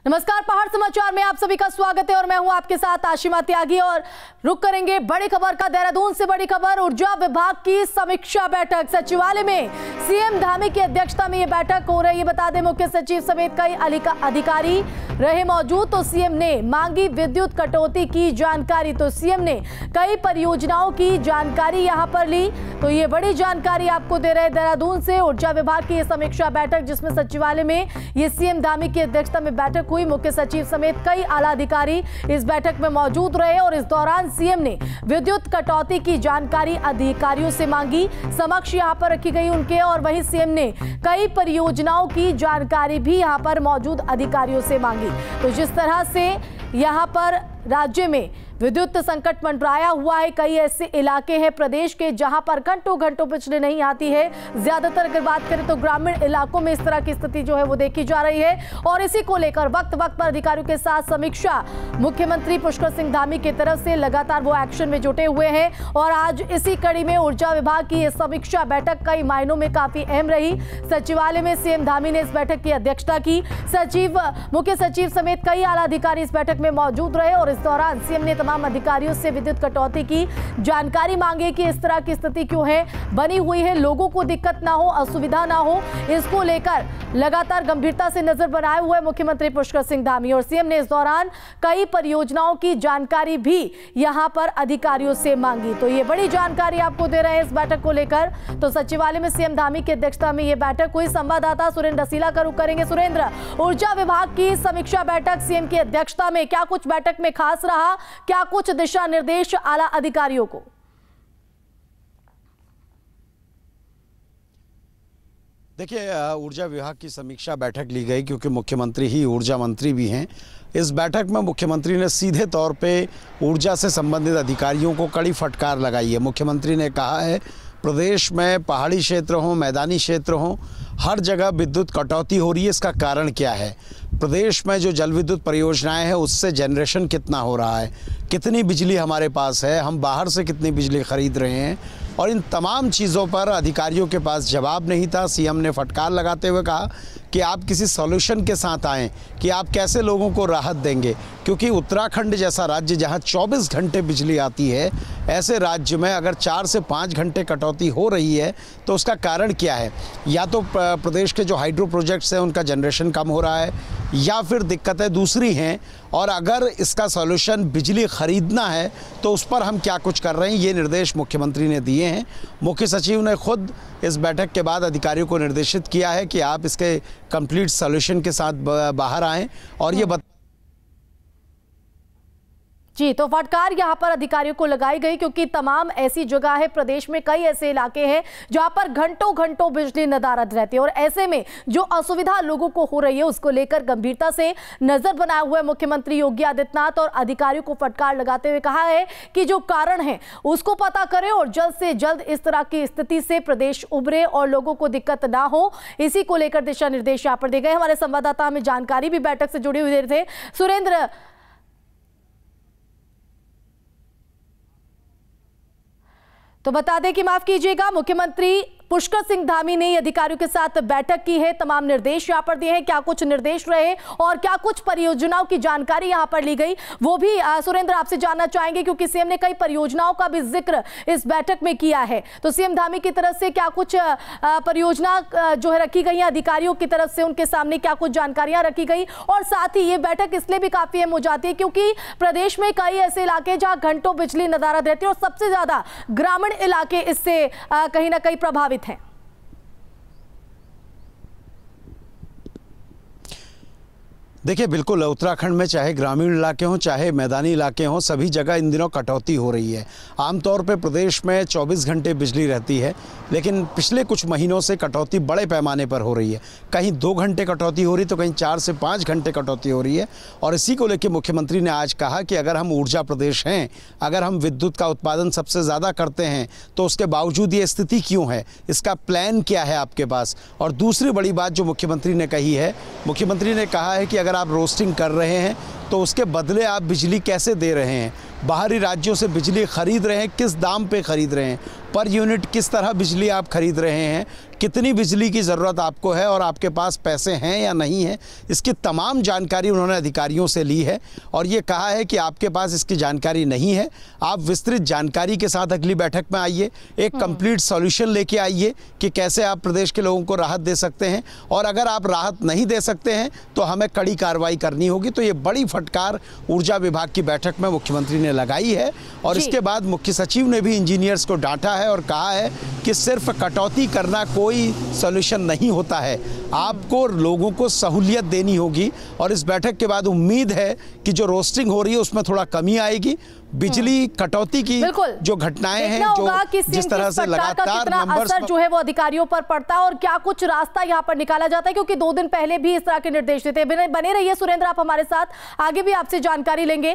नमस्कार, पहाड़ समाचार में आप सभी का स्वागत है और मैं हूं आपके साथ आशिमा त्यागी। और रुक करेंगे बड़ी खबर का। देहरादून से बड़ी खबर, ऊर्जा विभाग की समीक्षा बैठक। सचिवालय में सीएम धामी की अध्यक्षता में यह बैठक हो रही है। बता दें, मुख्य सचिव समेत कई अधिकारी रहे मौजूद। तो सीएम ने मांगी विद्युत कटौती की जानकारी। तो सीएम ने कई परियोजनाओं की जानकारी यहां पर ली। तो ये बड़ी जानकारी आपको दे रहे हैं देहरादून से। ऊर्जा विभाग की यह समीक्षा बैठक, जिसमें सचिवालय में ये सीएम धामी की अध्यक्षता में बैठक हुई। मुख्य सचिव समेत कई आला अधिकारी इस बैठक में मौजूद रहे और इस दौरान सीएम ने विद्युत कटौती की जानकारी अधिकारियों से मांगी, समक्ष यहां पर रखी गई उनके। और वहीं सीएम ने कई परियोजनाओं की जानकारी भी यहां पर मौजूद अधिकारियों से मांगी। तो जिस तरह से यहां पर राज्य में विद्युत संकट मंडराया हुआ है, कई ऐसे इलाके हैं प्रदेश के जहां पर घंटों घंटों बिजली नहीं आती है। ज्यादातर अगर बात करें तो ग्रामीण इलाकों में इस तरह की स्थिति जो है वो देखी जा रही है। और इसी को लेकर वक्त वक्त पर अधिकारियों के साथ समीक्षा मुख्यमंत्री पुष्कर सिंह धामी की तरफ से लगातार वो एक्शन में जुटे हुए हैं। और आज इसी कड़ी में ऊर्जा विभाग की यह समीक्षा बैठक कई मायनों में काफी अहम रही। सचिवालय में सीएम धामी ने इस बैठक की अध्यक्षता की। मुख्य सचिव समेत कई आला अधिकारी इस बैठक में मौजूद रहे और इस दौरान सीएम ने तमाम अधिकारियों से विद्युत कटौती की जानकारी मांगी कि इस तरह की स्थिति क्यों है बनी हुई है, लोगों को दिक्कत ना हो, असुविधा ना हो। इसको लेकर लगातार गंभीरता से नजर बनाए हुए मुख्यमंत्री पुष्कर सिंह धामी। और सीएम ने इस दौरान कई परियोजनाओं की जानकारी भी यहां पर अधिकारियों से मांगी। तो ये बड़ी जानकारी आपको दे रहे हैं इस बैठक को लेकर। तो सचिवालय में सीएम धामी की अध्यक्षता में यह बैठक हुई। संवाददाता सुरेंद्र रसीला का रुख करेंगे। सुरेंद्र, ऊर्जा विभाग की समीक्षा बैठक सीएम की अध्यक्षता में, क्या कुछ बैठक में खास रहा, क्या कुछ दिशा निर्देश आला अधिकारियों को? देखिए, ऊर्जा विभाग की समीक्षा बैठक ली गई क्योंकि मुख्यमंत्री ही ऊर्जा मंत्री भी हैं। इस बैठक में मुख्यमंत्री ने सीधे तौर पे ऊर्जा से संबंधित अधिकारियों को कड़ी फटकार लगाई है। मुख्यमंत्री ने कहा है प्रदेश में पहाड़ी क्षेत्र हो, मैदानी क्षेत्र हो, हर जगह विद्युत कटौती हो रही है। इसका कारण क्या है? प्रदेश में जो जल विद्युत परियोजनाएं हैं उससे जनरेशन कितना हो रहा है, कितनी बिजली हमारे पास है, हम बाहर से कितनी बिजली खरीद रहे हैं। और इन तमाम चीज़ों पर अधिकारियों के पास जवाब नहीं था। सीएम ने फटकार लगाते हुए कहा कि आप किसी सॉल्यूशन के साथ आएँ कि आप कैसे लोगों को राहत देंगे, क्योंकि उत्तराखंड जैसा राज्य जहां 24 घंटे बिजली आती है, ऐसे राज्य में अगर 4 से 5 घंटे कटौती हो रही है तो उसका कारण क्या है? या तो प्रदेश के जो हाइड्रो प्रोजेक्ट्स हैं उनका जनरेशन कम हो रहा है, या फिर दिक्कतें दूसरी हैं। और अगर इसका सॉल्यूशन बिजली खरीदना है तो उस पर हम क्या कुछ कर रहे हैं, ये निर्देश मुख्यमंत्री ने दिए हैं। मुख्य सचिव ने खुद इस बैठक के बाद अधिकारियों को निर्देशित किया है कि आप इसके कंप्लीट सॉल्यूशन के साथ बाहर आएँ। और ये जी, तो फटकार यहां पर अधिकारियों को लगाई गई क्योंकि तमाम ऐसी जगह है प्रदेश में, कई ऐसे इलाके हैं जहां पर घंटों घंटों बिजली नदारद रहती है। और ऐसे में जो असुविधा लोगों को हो रही है उसको लेकर गंभीरता से नजर बनाए हुए मुख्यमंत्री योगी आदित्यनाथ और अधिकारियों को फटकार लगाते हुए कहा है कि जो कारण है उसको पता करें और जल्द से जल्द इस तरह की स्थिति से प्रदेश उभरे और लोगों को दिक्कत ना हो। इसी को लेकर दिशा निर्देश यहां पर दिए गए। हमारे संवाददाता हमें जानकारी भी बैठक से जुड़ी हुई थे। सुरेंद्र, तो बता दें कि माफ कीजिएगा, मुख्यमंत्री पुष्कर सिंह धामी ने अधिकारियों के साथ बैठक की है, तमाम निर्देश यहां पर दिए हैं। क्या कुछ निर्देश रहे और क्या कुछ परियोजनाओं की जानकारी यहां पर ली गई, वो भी सुरेंद्र आपसे जानना चाहेंगे, क्योंकि सीएम ने कई परियोजनाओं का भी जिक्र इस बैठक में किया है। तो सीएम धामी की तरफ से क्या कुछ परियोजना जो है रखी गई है, अधिकारियों की तरफ से उनके सामने क्या कुछ जानकारियां रखी गई? और साथ ही ये बैठक इसलिए भी काफी अहम हो जाती है क्योंकि प्रदेश में कई ऐसे इलाके जहां घंटों बिजली नदारद रहती है और सबसे ज्यादा ग्रामीण इलाके इससे कहीं ना कहीं प्रभावित हैं। देखिए, बिल्कुल उत्तराखंड में चाहे ग्रामीण इलाके हों चाहे मैदानी इलाके हों, सभी जगह इन दिनों कटौती हो रही है। आमतौर पे प्रदेश में 24 घंटे बिजली रहती है, लेकिन पिछले कुछ महीनों से कटौती बड़े पैमाने पर हो रही है। कहीं 2 घंटे कटौती हो रही तो कहीं 4 से 5 घंटे कटौती हो रही है। और इसी को लेकर मुख्यमंत्री ने आज कहा कि अगर हम ऊर्जा प्रदेश हैं, अगर हम विद्युत का उत्पादन सबसे ज़्यादा करते हैं, तो उसके बावजूद ये स्थिति क्यों है, इसका प्लान क्या है आपके पास? और दूसरी बड़ी बात जो मुख्यमंत्री ने कही है, मुख्यमंत्री ने कहा है कि अगर आप रोस्टिंग कर रहे हैं तो उसके बदले आप बिजली कैसे दे रहे हैं, बाहरी राज्यों से बिजली खरीद रहे हैं, किस दाम पे खरीद रहे हैं, पर यूनिट किस तरह बिजली आप खरीद रहे हैं, कितनी बिजली की ज़रूरत आपको है और आपके पास पैसे हैं या नहीं हैं, इसकी तमाम जानकारी उन्होंने अधिकारियों से ली है और ये कहा है कि आपके पास इसकी जानकारी नहीं है, आप विस्तृत जानकारी के साथ अगली बैठक में आइए, एक कंप्लीट सॉल्यूशन लेके आइए कि कैसे आप प्रदेश के लोगों को राहत दे सकते हैं और अगर आप राहत नहीं दे सकते हैं तो हमें कड़ी कार्रवाई करनी होगी। तो ये बड़ी फटकार ऊर्जा विभाग की बैठक में मुख्यमंत्री ने लगाई है और इसके बाद मुख्य सचिव ने भी इंजीनियर्स को डांटा है और कहा है कि सिर्फ कटौती करना कोई सॉल्यूशन नहीं होता है, आपको लोगों को सहूलियत देनी होगी। और इस बैठक के बाद उम्मीद है कि जो रोस्टिंग हो रही है उसमें थोड़ा कमी आएगी, बिजली कटौती की जो घटनाएं हैं, जो जिस तरह से लगातार नंबर्स असर जो है वो अधिकारियों पर पड़ता है और क्या कुछ रास्ता यहाँ पर निकाला जाता है, क्योंकि 2 दिन पहले भी इस तरह के निर्देश देते हैं। बने रहिए सुरेंद्र, आप हमारे साथ, आगे भी आपसे जानकारी लेंगे।